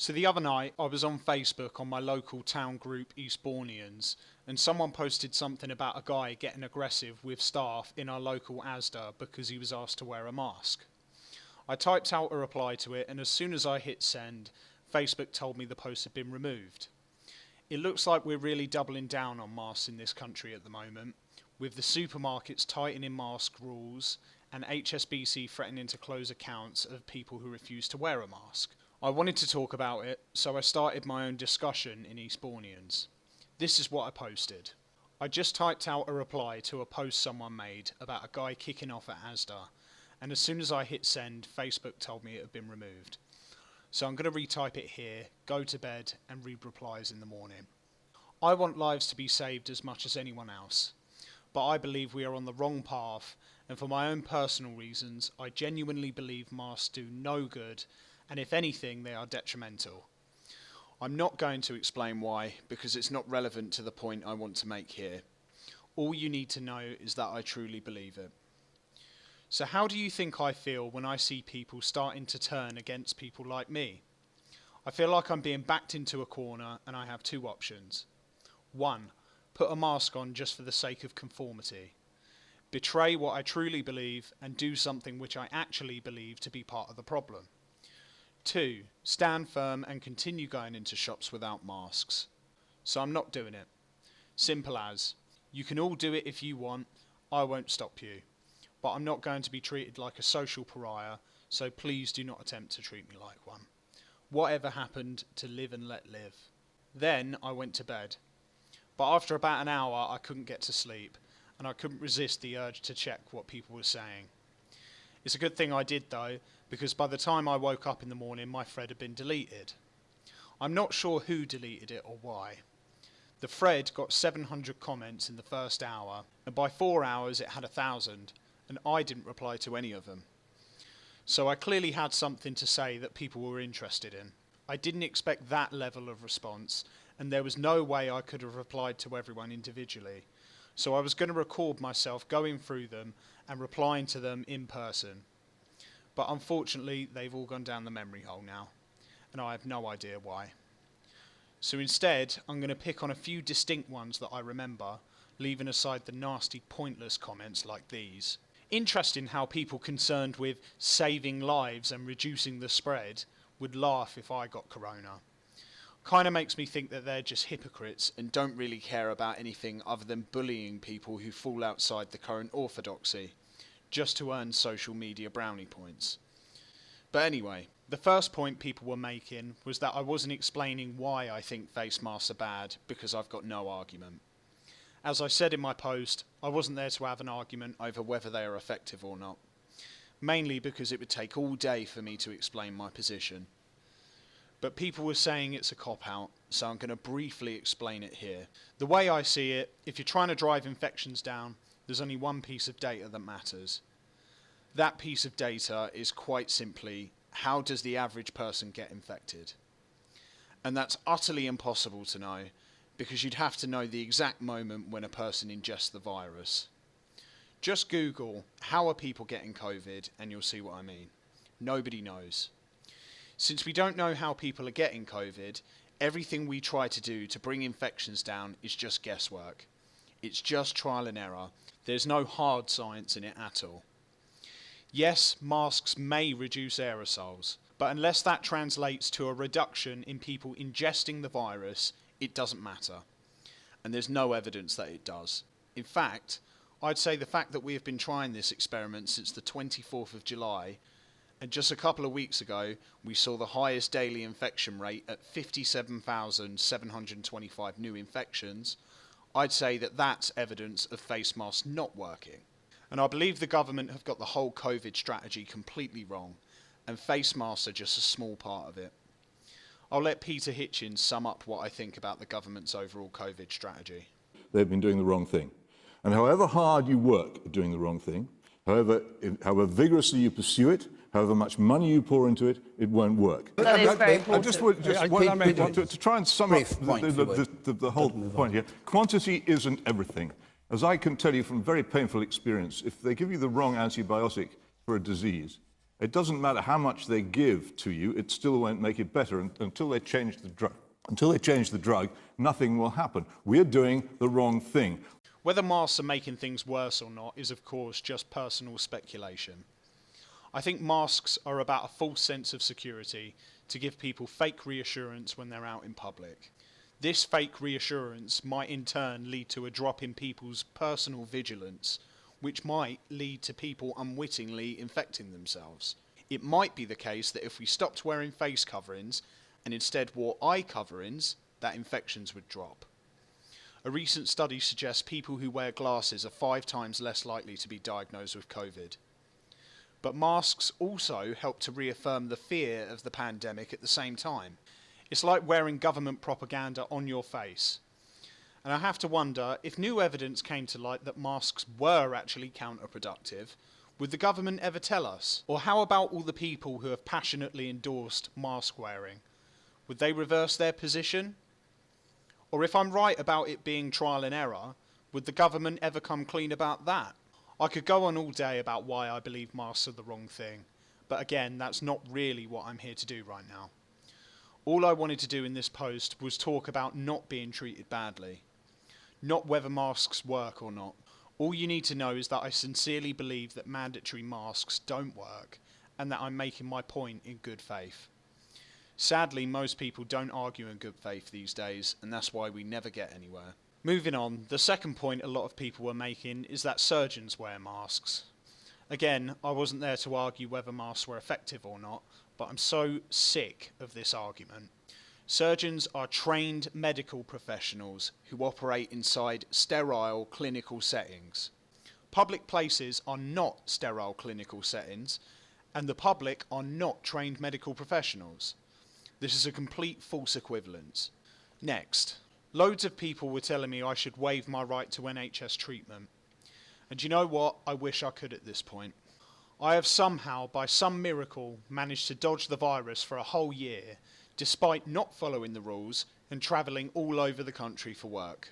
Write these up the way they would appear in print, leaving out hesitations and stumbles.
So the other night, I was on Facebook on my local town group Eastbournians, and someone posted something about a guy getting aggressive with staff in our local Asda because he was asked to wear a mask. I typed out a reply to it, and as soon as I hit send, Facebook told me the post had been removed. It looks like we're really doubling down on masks in this country at the moment, with the supermarkets tightening mask rules and HSBC threatening to close accounts of people who refuse to wear a mask. I wanted to talk about it, so I started my own discussion in Eastbournians. This is what I posted. I just typed out a reply to a post someone made about a guy kicking off at Asda, and as soon as I hit send, Facebook told me it had been removed. So I'm going to retype it here, go to bed, and read replies in the morning. I want lives to be saved as much as anyone else, but I believe we are on the wrong path, and for my own personal reasons, I genuinely believe masks do no good, and if anything, they are detrimental. I'm not going to explain why, because it's not relevant to the point I want to make here. All you need to know is that I truly believe it. So how do you think I feel when I see people starting to turn against people like me? I feel like I'm being backed into a corner, and I have two options. 1. Put a mask on just for the sake of conformity. Betray what I truly believe and do something which I actually believe to be part of the problem. 2. Stand firm and continue going into shops without masks. So I'm not doing it. Simple as. You can all do it if you want, I won't stop you. But I'm not going to be treated like a social pariah, so please do not attempt to treat me like one. Whatever happened, to live and let live. Then I went to bed. But after about an hour I couldn't get to sleep, and I couldn't resist the urge to check what people were saying. It's a good thing I did though, because by the time I woke up in the morning my thread had been deleted. I'm not sure who deleted it or why. The thread got 700 comments in the first hour, and by 4 hours it had 1,000, and I didn't reply to any of them. So I clearly had something to say that people were interested in. I didn't expect that level of response, and there was no way I could have replied to everyone individually. So I was going to record myself going through them and replying to them in person. But unfortunately, they've all gone down the memory hole now, and I have no idea why. So instead, I'm going to pick on a few distinct ones that I remember, leaving aside the nasty, pointless comments like these. Interesting how people concerned with saving lives and reducing the spread would laugh if I got corona. Kind of makes me think that they're just hypocrites and don't really care about anything other than bullying people who fall outside the current orthodoxy, just to earn social media brownie points. But anyway, the first point people were making was that I wasn't explaining why I think face masks are bad, because I've got no argument. As I said in my post, I wasn't there to have an argument over whether they are effective or not, mainly because it would take all day for me to explain my position. But people were saying it's a cop-out, so I'm going to briefly explain it here. The way I see it, if you're trying to drive infections down, there's only one piece of data that matters. That piece of data is quite simply, how does the average person get infected? And that's utterly impossible to know, because you'd have to know the exact moment when a person ingests the virus. Just Google, how are people getting COVID, and you'll see what I mean. Nobody knows. Since we don't know how people are getting COVID, everything we try to do to bring infections down is just guesswork. It's just trial and error. There's no hard science in it at all. Yes, masks may reduce aerosols, but unless that translates to a reduction in people ingesting the virus, it doesn't matter. And there's no evidence that it does. In fact, I'd say the fact that we have been trying this experiment since the 24th of July, and just a couple of weeks ago, we saw the highest daily infection rate at 57,725 new infections, I'd say that that's evidence of face masks not working. And I believe the government have got the whole COVID strategy completely wrong, and face masks are just a small part of it. I'll let Peter Hitchens sum up what I think about the government's overall COVID strategy. They've been doing the wrong thing. And however hard you work at doing the wrong thing, however vigorously you pursue it, however much money you pour into it, it won't work. That is very important. To try and sum up the whole point here, quantity isn't everything. As I can tell you from very painful experience, if they give you the wrong antibiotic for a disease, It doesn't matter how much they give to you, it still won't make it better until they change the drug. Until they change the drug, nothing will happen. We're doing the wrong thing. Whether masks are making things worse or not is, of course, just personal speculation. I think masks are about a false sense of security to give people fake reassurance when they're out in public. This fake reassurance might in turn lead to a drop in people's personal vigilance, which might lead to people unwittingly infecting themselves. It might be the case that if we stopped wearing face coverings and instead wore eye coverings, that infections would drop. A recent study suggests people who wear glasses are 5 times less likely to be diagnosed with COVID. But masks also help to reaffirm the fear of the pandemic at the same time. It's like wearing government propaganda on your face. And I have to wonder, if new evidence came to light that masks were actually counterproductive, would the government ever tell us? Or how about all the people who have passionately endorsed mask wearing? Would they reverse their position? Or if I'm right about it being trial and error, would the government ever come clean about that? I could go on all day about why I believe masks are the wrong thing, but again, that's not really what I'm here to do right now. All I wanted to do in this post was talk about not being treated badly, not whether masks work or not. All you need to know is that I sincerely believe that mandatory masks don't work, and that I'm making my point in good faith. Sadly, most people don't argue in good faith these days, and that's why we never get anywhere. Moving on, the second point a lot of people were making is that surgeons wear masks. Again, I wasn't there to argue whether masks were effective or not, but I'm so sick of this argument. Surgeons are trained medical professionals who operate inside sterile clinical settings. Public places are not sterile clinical settings, and the public are not trained medical professionals. This is a complete false equivalence. Next, loads of people were telling me I should waive my right to NHS treatment. And you know what? I wish I could at this point. I have somehow, by some miracle, managed to dodge the virus for a whole year, despite not following the rules and travelling all over the country for work.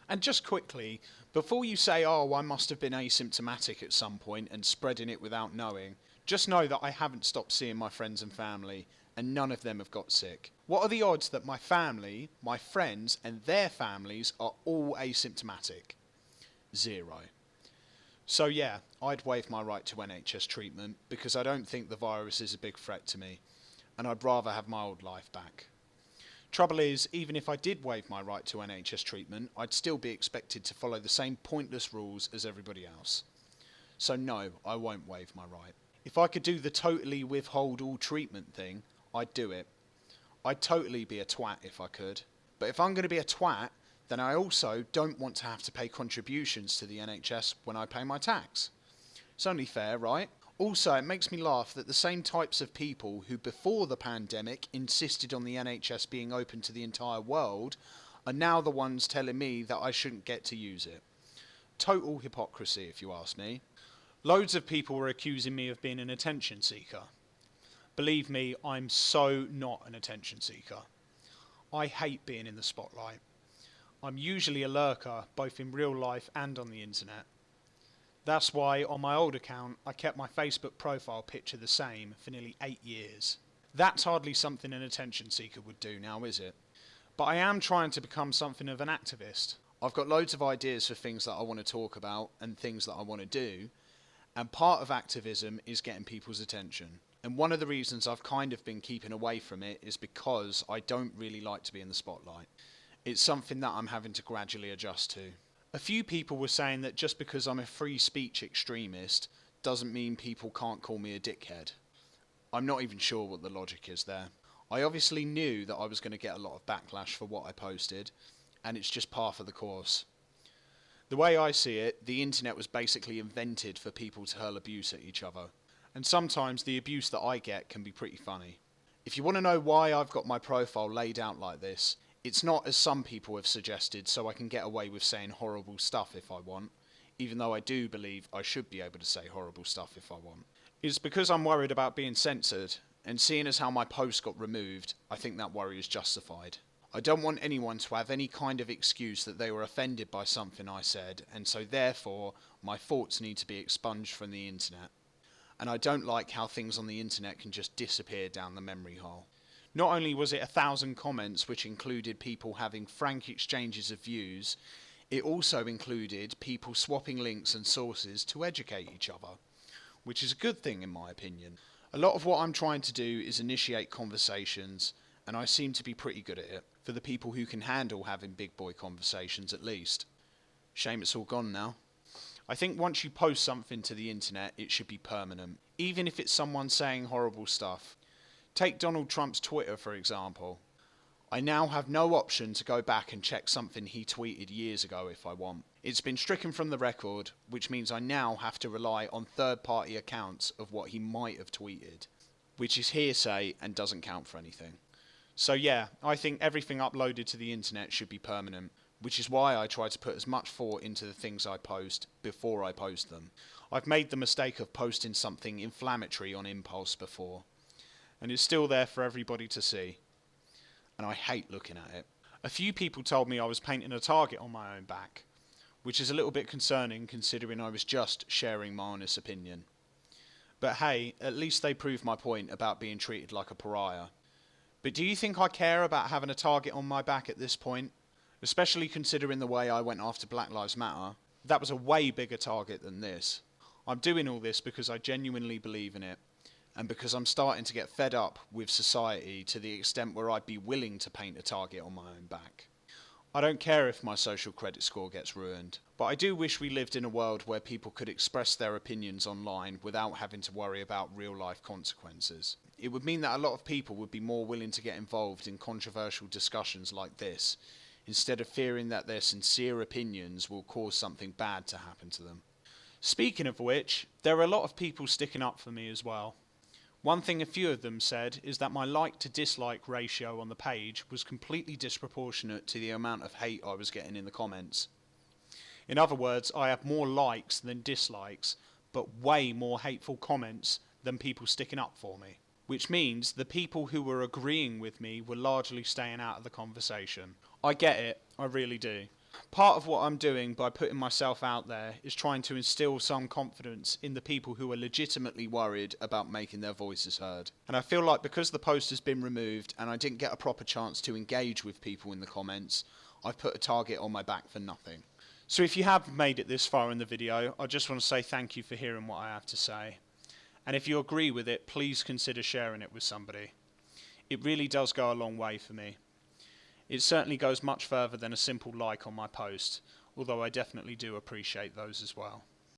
And just quickly, before you say, oh, I must have been asymptomatic at some point and spreading it without knowing, just know that I haven't stopped seeing my friends and family, and none of them have got sick. What are the odds that my family, my friends, and their families are all asymptomatic? 0. So yeah, I'd waive my right to NHS treatment because I don't think the virus is a big threat to me, and I'd rather have my old life back. Trouble is, even if I did waive my right to NHS treatment, I'd still be expected to follow the same pointless rules as everybody else. So no, I won't waive my right. If I could do the totally withhold all treatment thing, I'd do it. I'd totally be a twat if I could. But if I'm going to be a twat, then I also don't want to have to pay contributions to the NHS when I pay my tax. It's only fair, right? Also, it makes me laugh that the same types of people who before the pandemic insisted on the NHS being open to the entire world are now the ones telling me that I shouldn't get to use it. Total hypocrisy, if you ask me. Loads of people were accusing me of being an attention seeker. Believe me, I'm so not an attention seeker. I hate being in the spotlight. I'm usually a lurker, both in real life and on the internet. That's why, on my old account, I kept my Facebook profile picture the same for nearly 8 years. That's hardly something an attention seeker would do now, is it? But I am trying to become something of an activist. I've got loads of ideas for things that I want to talk about and things that I want to do, and part of activism is getting people's attention. And one of the reasons I've kind of been keeping away from it is because I don't really like to be in the spotlight. It's something that I'm having to gradually adjust to. A few people were saying that just because I'm a free speech extremist doesn't mean people can't call me a dickhead. I'm not even sure what the logic is there. I obviously knew that I was going to get a lot of backlash for what I posted, and it's just par for the course. The way I see it, the internet was basically invented for people to hurl abuse at each other. And sometimes the abuse that I get can be pretty funny. If you want to know why I've got my profile laid out like this, it's not as some people have suggested so I can get away with saying horrible stuff if I want, even though I do believe I should be able to say horrible stuff if I want. It's because I'm worried about being censored, and seeing as how my post got removed, I think that worry is justified. I don't want anyone to have any kind of excuse that they were offended by something I said, and so therefore my thoughts need to be expunged from the internet. and I don't like how things on the internet can just disappear down the memory hole. Not only was it 1,000 comments which included people having frank exchanges of views, it also included people swapping links and sources to educate each other, which is a good thing in my opinion. A lot of what I'm trying to do is initiate conversations, and I seem to be pretty good at it, for the people who can handle having big boy conversations at least. Shame it's all gone now. I think once you post something to the internet, it should be permanent, even if it's someone saying horrible stuff. Take Donald Trump's Twitter, for example. I now have no option to go back and check something he tweeted years ago if I want. It's been stricken from the record, which means I now have to rely on third-party accounts of what he might have tweeted, which is hearsay and doesn't count for anything. So yeah, I think everything uploaded to the internet should be permanent, which is why I try to put as much thought into the things I post before I post them. I've made the mistake of posting something inflammatory on impulse before, and it's still there for everybody to see, and I hate looking at it. A few people told me I was painting a target on my own back, which is a little bit concerning considering I was just sharing my honest opinion. But hey, at least they proved my point about being treated like a pariah. But do you think I care about having a target on my back at this point? Especially considering the way I went after Black Lives Matter. That was a way bigger target than this. I'm doing all this because I genuinely believe in it, and because I'm starting to get fed up with society to the extent where I'd be willing to paint a target on my own back. I don't care if my social credit score gets ruined, but I do wish we lived in a world where people could express their opinions online without having to worry about real life consequences. It would mean that a lot of people would be more willing to get involved in controversial discussions like this, instead of fearing that their sincere opinions will cause something bad to happen to them. Speaking of which, there are a lot of people sticking up for me as well. One thing a few of them said is that my like to dislike ratio on the page was completely disproportionate to the amount of hate I was getting in the comments. In other words, I have more likes than dislikes, but way more hateful comments than people sticking up for me. Which means the people who were agreeing with me were largely staying out of the conversation. I get it, I really do. Part of what I'm doing by putting myself out there is trying to instill some confidence in the people who are legitimately worried about making their voices heard. And I feel like because the post has been removed and I didn't get a proper chance to engage with people in the comments, I've put a target on my back for nothing. So if you have made it this far in the video, I just want to say thank you for hearing what I have to say. And if you agree with it, please consider sharing it with somebody. It really does go a long way for me. It certainly goes much further than a simple like on my post, although I definitely do appreciate those as well.